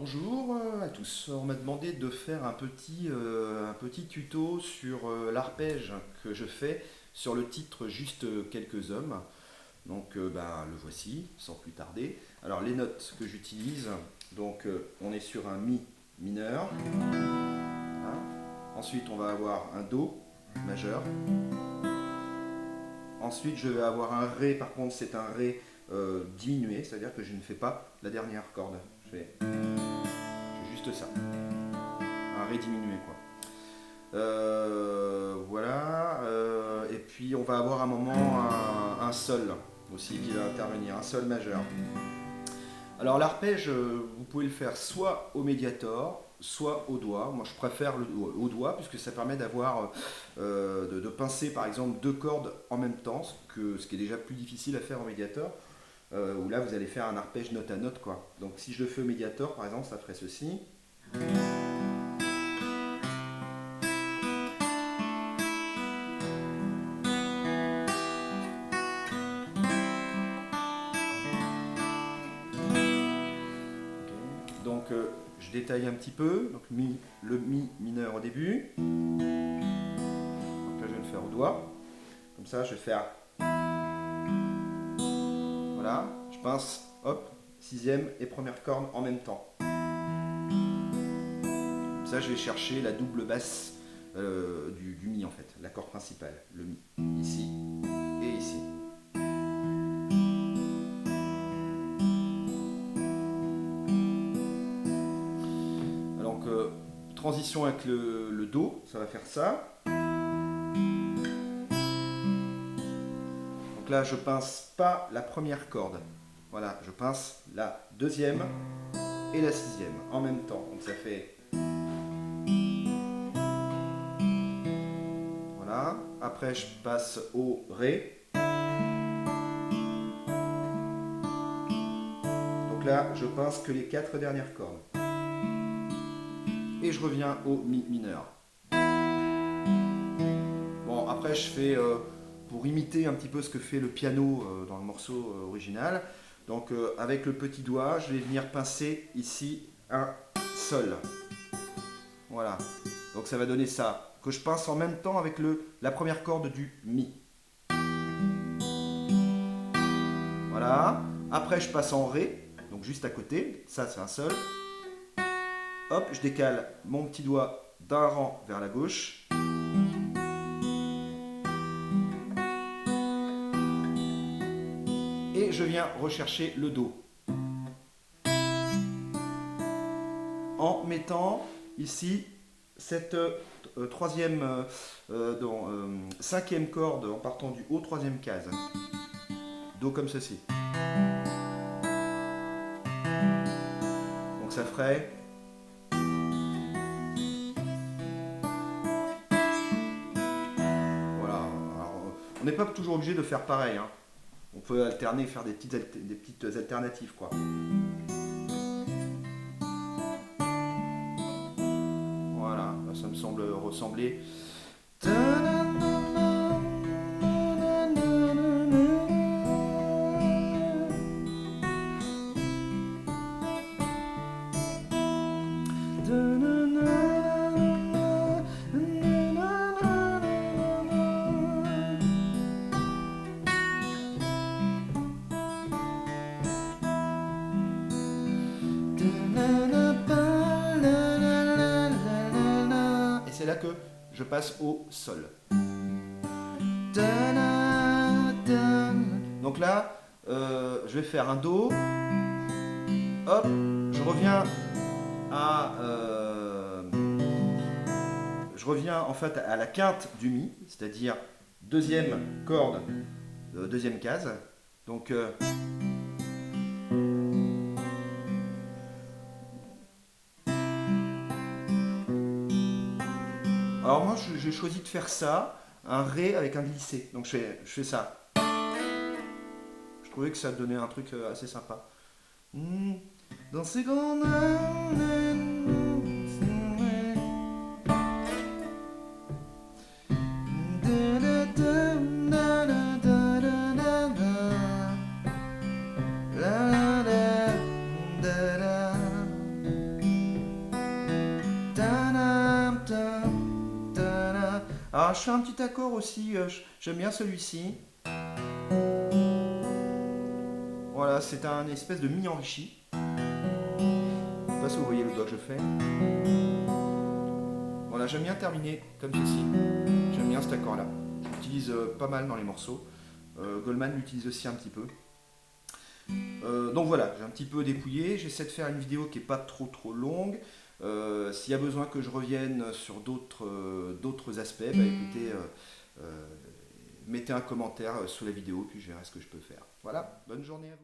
Bonjour à tous. On m'a demandé de faire un petit tuto sur l'arpège que je fais sur le titre Juste quelques hommes. Donc le voici, sans plus tarder. Alors les notes que j'utilise, donc on est sur un Mi mineur. Voilà. Ensuite on va avoir un Do majeur. Ensuite je vais avoir un Ré, par contre c'est un Ré diminué, c'est-à-dire que je ne fais pas la dernière corde. Je fais juste ça. Un Ré diminué quoi. Voilà. Et puis on va avoir un moment un Sol aussi qui va intervenir, un Sol majeur. Alors l'arpège, vous pouvez le faire soit au médiator, soit au doigt. Moi je préfère au doigt puisque ça permet d'avoir de pincer par exemple deux cordes en même temps, ce qui est déjà plus difficile à faire au médiator. Où là vous allez faire un arpège note à note quoi. Donc si je le fais au médiator par exemple, ça ferait ceci. Donc je détaille un petit peu. Donc le Mi mineur au début. Donc là je vais le faire au doigt. Comme ça je vais faire. Voilà, je pince, hop, sixième et première corde en même temps. Comme ça je vais chercher la double basse du Mi en fait, l'accord principal. Le Mi, ici et ici. Donc transition avec le Do, ça va faire ça. Donc là, je pince pas la première corde. Voilà, je pince la deuxième et la sixième en même temps. Donc ça fait. Voilà. Après, je passe au Ré. Donc là, je pince que les quatre dernières cordes. Et je reviens au Mi mineur. Bon, après, je fais. Pour imiter un petit peu ce que fait le piano dans le morceau original. Donc avec le petit doigt, je vais venir pincer ici un Sol. Voilà. Donc ça va donner ça, que je pince en même temps avec la première corde du Mi. Voilà. Après je passe en Ré, donc juste à côté, ça c'est un Sol. Hop, je décale mon petit doigt d'un rang vers la gauche. Et je viens rechercher le Do. En mettant ici cette cinquième corde en partant du haut troisième case. Do comme ceci. Donc ça ferait. Voilà. Alors, on n'est pas toujours obligé de faire pareil. Hein. On peut alterner, faire des petites alternatives quoi. Voilà, ça me semble ressembler. Et c'est là que je passe au Sol. Donc là, je vais faire un Do. Hop, je reviens en fait à la quinte du Mi, c'est-à-dire deuxième corde, deuxième case. Donc alors moi j'ai choisi de faire ça, un Ré avec un glissé. Donc je fais ça. Je trouvais que ça donnait un truc assez sympa. Dans ces grandes. je fais un petit accord aussi, j'aime bien celui-ci. Voilà, c'est un espèce de mi enrichi. Je sais pas si vous voyez le doigt que je fais. Voilà, j'aime bien terminer comme ceci. J'aime bien cet accord-là. Je l'utilise pas mal dans les morceaux. Goldman l'utilise aussi un petit peu. Donc voilà, j'ai un petit peu dépouillé. J'essaie de faire une vidéo qui n'est pas trop longue. S'il y a besoin que je revienne sur d'autres aspects, bah écoutez, mettez un commentaire sous la vidéo, puis je verrai ce que je peux faire. Voilà, bonne journée à vous.